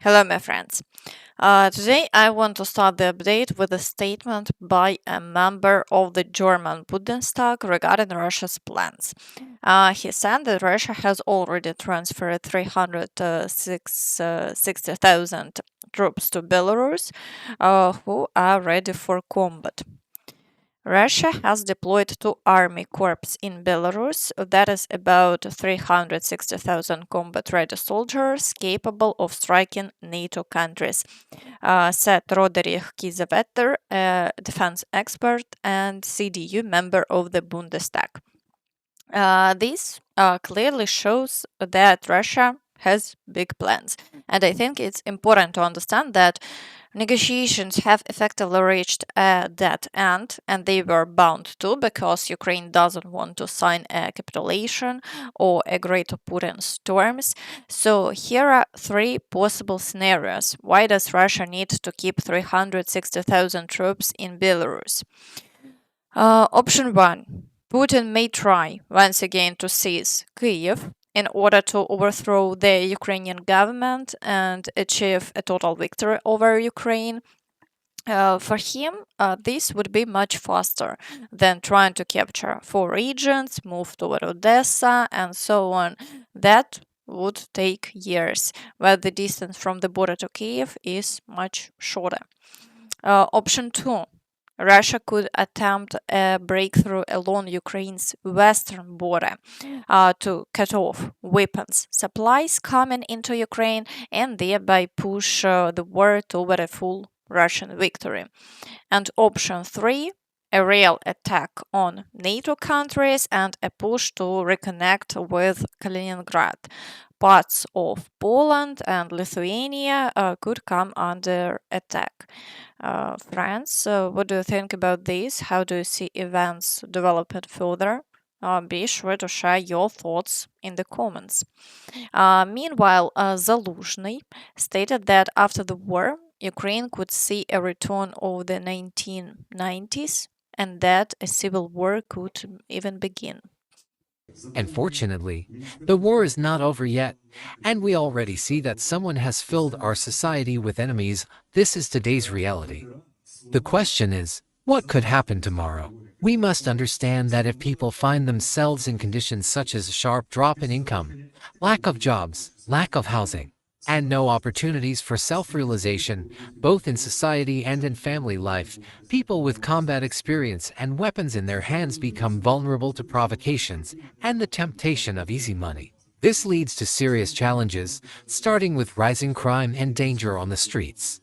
Hello, my friends. Today, I want to start the update with a statement by a member of the German Bundestag regarding Russia's plans. He said that Russia has already transferred 360,000 troops to Belarus who are ready for combat. Russia has deployed two army corps in Belarus, that is about 360,000 combat-ready soldiers capable of striking NATO countries, said Roderich Kiesewetter, a defense expert and CDU member of the Bundestag. This clearly shows that Russia has big plans. And I think it's important to understand that negotiations have effectively reached a dead end, and they were bound to because Ukraine doesn't want to sign a capitulation or agree to Putin's terms. So here are three possible scenarios. Why does Russia need to keep 360,000 troops in Belarus? Option 1. Putin may try once again to seize Kyiv in order to overthrow the Ukrainian government and achieve a total victory over Ukraine. For him, this would be much faster than trying to capture four regions, move toward Odessa, and so on. That would take years, while the distance from the border to Kiev is much shorter. Option 2. Russia could attempt a breakthrough along Ukraine's western border to cut off weapons supplies coming into Ukraine and thereby push the war toward a full Russian victory. And option 3, a real attack on NATO countries and a push to reconnect with Kaliningrad. Parts of Poland and Lithuania could come under attack. France, what do you think about this? How do you see events developing further? Be sure to share your thoughts in the comments. Meanwhile, Zaluzhnyi stated that after the war, Ukraine could see a return of the 1990s and that a civil war could even begin. Unfortunately, the war is not over yet, and we already see that someone has filled our society with enemies. This is today's reality. The question is, what could happen tomorrow? We must understand that if people find themselves in conditions such as a sharp drop in income, lack of jobs, lack of housing, and no opportunities for self-realization, both in society and in family life, people with combat experience and weapons in their hands become vulnerable to provocations and the temptation of easy money. This leads to serious challenges, starting with rising crime and danger on the streets.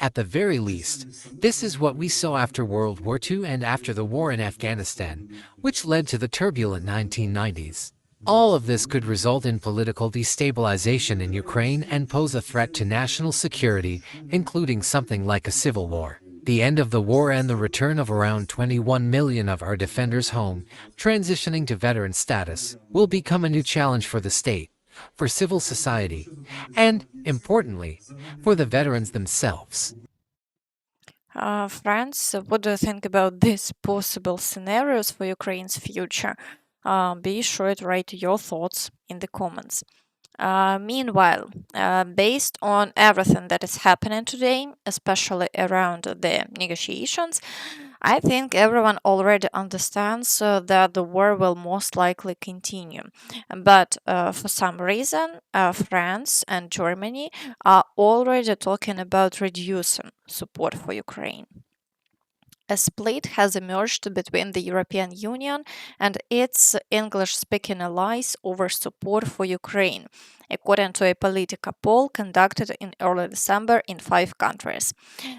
At the very least, this is what we saw after World War II and after the war in Afghanistan, which led to the turbulent 1990s. All of this could result in political destabilization in Ukraine and pose a threat to national security, including something like a civil war. The end of the war and the return of around 21 million of our defenders home, transitioning to veteran status, will become a new challenge for the state, for civil society, and, importantly, for the veterans themselves. France, what do you think about these possible scenarios for Ukraine's future? Be sure to write your thoughts in the comments. Meanwhile, based on everything that is happening today, especially around the negotiations, I think everyone already understands that the war will most likely continue. But for some reason, France and Germany are already talking about reducing support for Ukraine. A split has emerged between the European Union and its English-speaking allies over support for Ukraine, according to a Politica poll conducted in early December in 5 countries.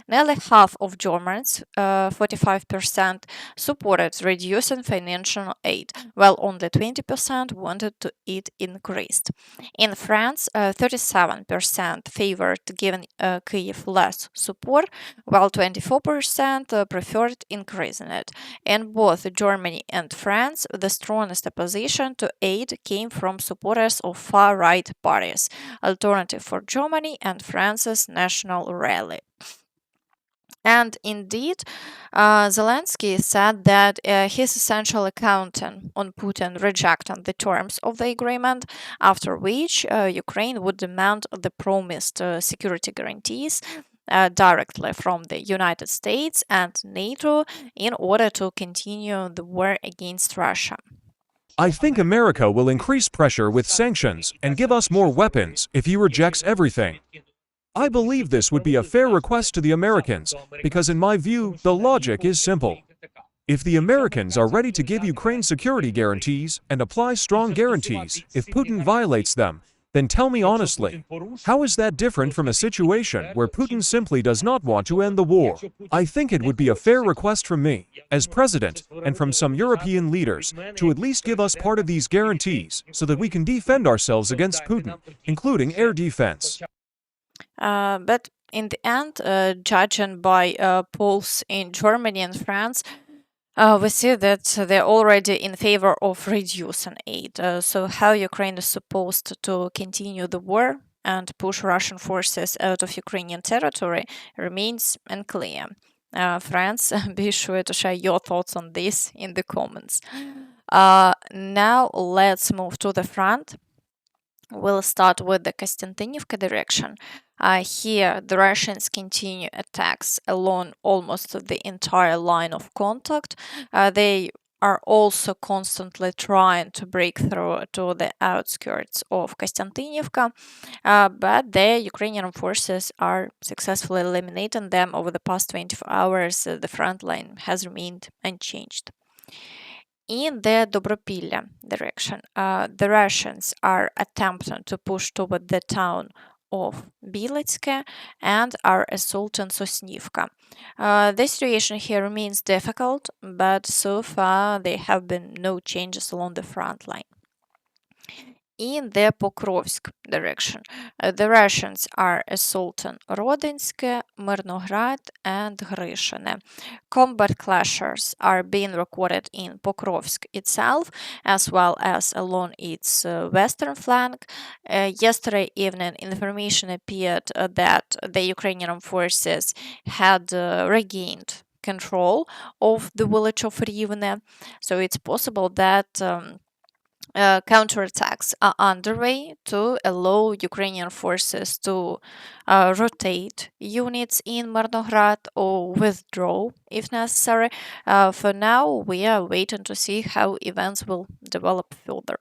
Nearly half of Germans, 45%, supported reducing financial aid, while only 20% wanted to it increased. In France, 37% favored giving Kyiv less support, while 24% preferred increasing it. In both Germany and France, the strongest opposition to aid came from supporters of far-right parties, Alternative for Germany and France's National Rally. And indeed, Zelensky said that his essential accountant on Putin rejected the terms of the agreement, after which Ukraine would demand the promised security guarantees directly from the United States and NATO in order to continue the war against Russia. I think America will increase pressure with sanctions and give us more weapons if he rejects everything. I believe this would be a fair request to the Americans, because in my view, the logic is simple. If the Americans are ready to give Ukraine security guarantees and apply strong guarantees if Putin violates them, then tell me honestly, how is that different from a situation where Putin simply does not want to end the war? I think it would be a fair request from me, as president, and from some European leaders, to at least give us part of these guarantees so that we can defend ourselves against Putin, including air defense. But in the end, judging by polls in Germany and France, we see that they're already in favor of reducing aid. So, how Ukraine is supposed to continue the war and push Russian forces out of Ukrainian territory remains unclear. France, be sure to share your thoughts on this in the comments. Now, let's move to the front. We'll start with the Kostiantynivka direction. Here, the Russians continue attacks along almost the entire line of contact. They are also constantly trying to break through to the outskirts of Kostiantynivka, but the Ukrainian forces are successfully eliminating them over the past 24 hours. The front line has remained unchanged. In the Dobropillia direction, the Russians are attempting to push toward the town of Bilitske and are assaulting Sosnivka. The situation here remains difficult, but so far there have been no changes along the front line. In the Pokrovsk direction, the Russians are assaulting Rodinske, Mirnograd, and Grishine. Combat clashes are being recorded in Pokrovsk itself, as well as along its western flank. Yesterday evening, information appeared that the Ukrainian forces had regained control of the village of Rivne, so it's possible that counterattacks are underway to allow Ukrainian forces to rotate units in Marnograd or withdraw if necessary. For now, we are waiting to see how events will develop further.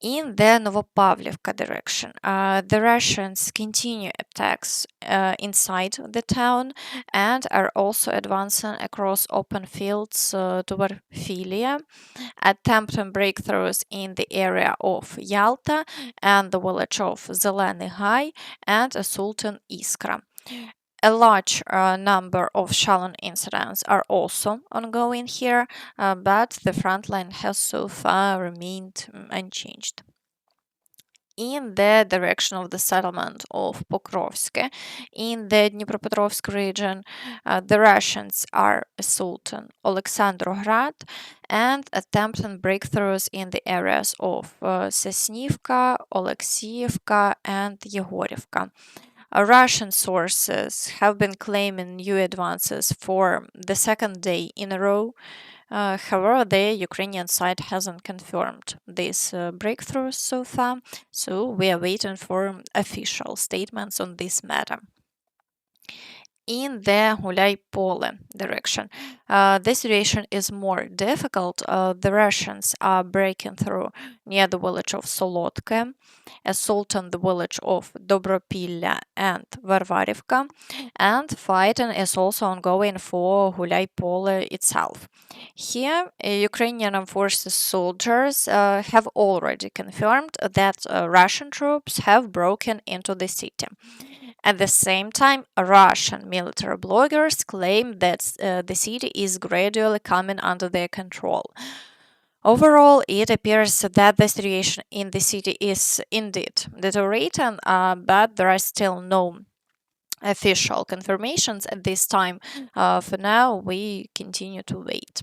In the Novopavlivka direction, the Russians continue attacks inside the town and are also advancing across open fields toward Filia, attempting breakthroughs in the area of Yalta and the village of Zeleny and assaulting Iskra. A large number of shelling incidents are also ongoing here, but the front line has so far remained unchanged. In the direction of the settlement of Pokrovske, in the Dnipropetrovsk region, the Russians are assaulting Alexandrograd and attempting breakthroughs in the areas of Sosnivka, Oleksiivka, and Yegorivka. Russian sources have been claiming new advances for the second day in a row. However, the Ukrainian side hasn't confirmed these breakthroughs so far, so we are waiting for official statements on this matter. In the Huliaipole direction, the situation is more difficult. The Russians are breaking through near the village of Solotke, assaulting the village of Dobropillia and Varvarivka, and fighting is also ongoing for Huliaipole itself. Here, Ukrainian forces soldiers have already confirmed that Russian troops have broken into the city. At the same time, Russian military bloggers claim that the city is gradually coming under their control. Overall, it appears that the situation in the city is indeed deteriorating, but there are still no official confirmations at this time. For now, we continue to wait.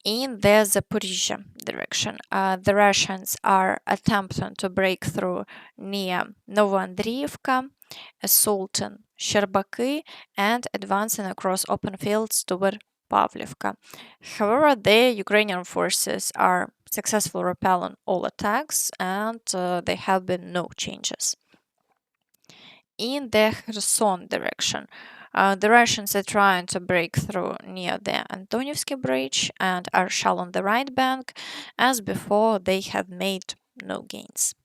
In the Zaporizhzhia direction, the Russians are attempting to break through near Novoandriivka, assaulting Sherbaki, and advancing across open fields toward Pavlivka. However, the Ukrainian forces are successfully repelling all attacks, and there have been no changes. In the Kherson direction, the Russians are trying to break through near the Antonivsky Bridge and are shelling the right bank. As before, they have made no gains.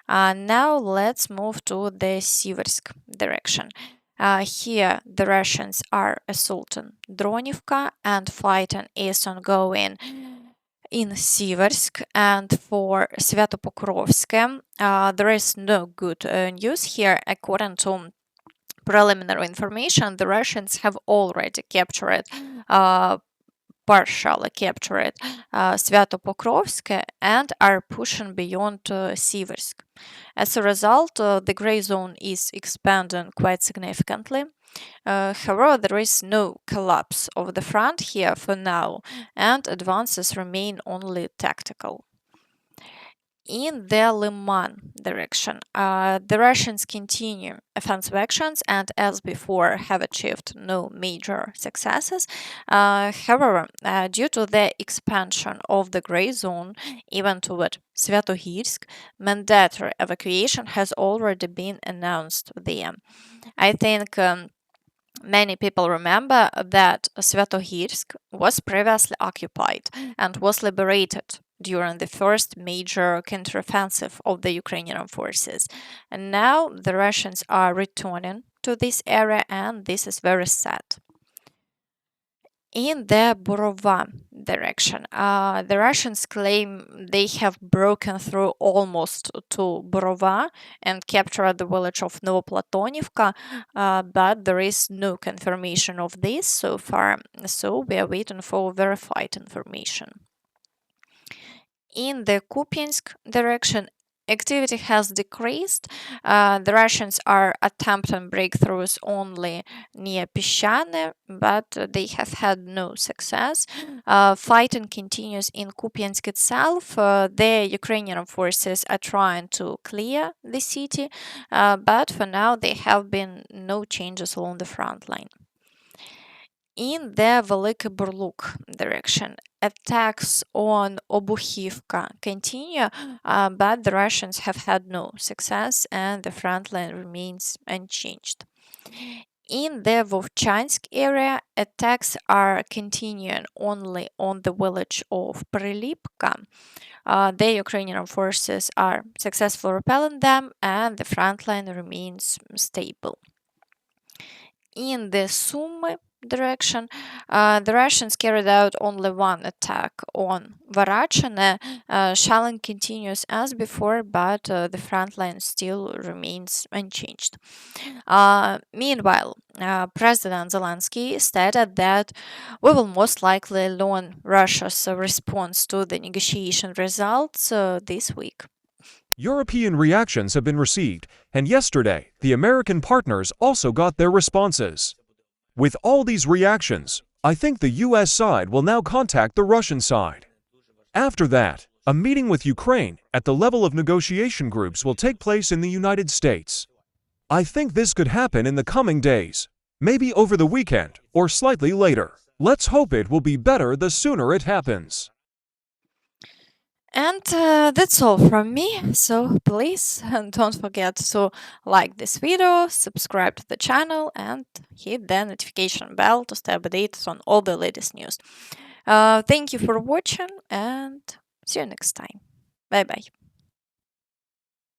Now let's move to the Siversk direction. Here, the Russians are assaulting Dronivka, and fighting is ongoing in Siversk. And for Sviato-Pokrovske, there is no good news here. According to preliminary information, the Russians have already captured partially captured Sviato-Pokrovske and are pushing beyond Siversk. As a result, the gray zone is expanding quite significantly. However, there is no collapse of the front here for now, and advances remain only tactical. In the Lyman direction, the Russians continue offensive actions and, as before, have achieved no major successes. However, due to the expansion of the gray zone even toward Sviatohirsk, mandatory evacuation has already been announced there. I think many people remember that Sviatohirsk was previously occupied and was liberated during the first major counteroffensive of the Ukrainian forces. And now the Russians are returning to this area, and this is very sad. In the Borova direction, the Russians claim they have broken through almost to Borova and captured the village of Novopavlivka, but there is no confirmation of this so far, so we are waiting for verified information. In the Kupiansk direction, activity has decreased. The Russians are attempting breakthroughs only near Pishane, but they have had no success. Fighting continues in Kupiansk itself. The Ukrainian forces are trying to clear the city, but for now there have been no changes along the front line. In the Velykyi Burluk direction, attacks on Obukhivka continue, but the Russians have had no success and the front line remains unchanged. In the Vovchansk area, attacks are continuing only on the village of Prylipka. The Ukrainian forces are successfully repelling them and the front line remains stable. In the Sumy direction, the Russians carried out only one attack on Varachine. Shelling continues as before, but the front line still remains unchanged. Meanwhile, President Zelensky stated that we will most likely learn Russia's response to the negotiation results this week. European reactions have been received, and yesterday, the American partners also got their responses. With all these reactions, I think the US side will now contact the Russian side. After that, a meeting with Ukraine at the level of negotiation groups will take place in the United States. I think this could happen in the coming days, maybe over the weekend or slightly later. Let's hope it will be better the sooner it happens. And that's all from me, so please don't forget to like this video, subscribe to the channel and hit the notification bell to stay updated on all the latest news. Thank you for watching and see you next time. Bye bye.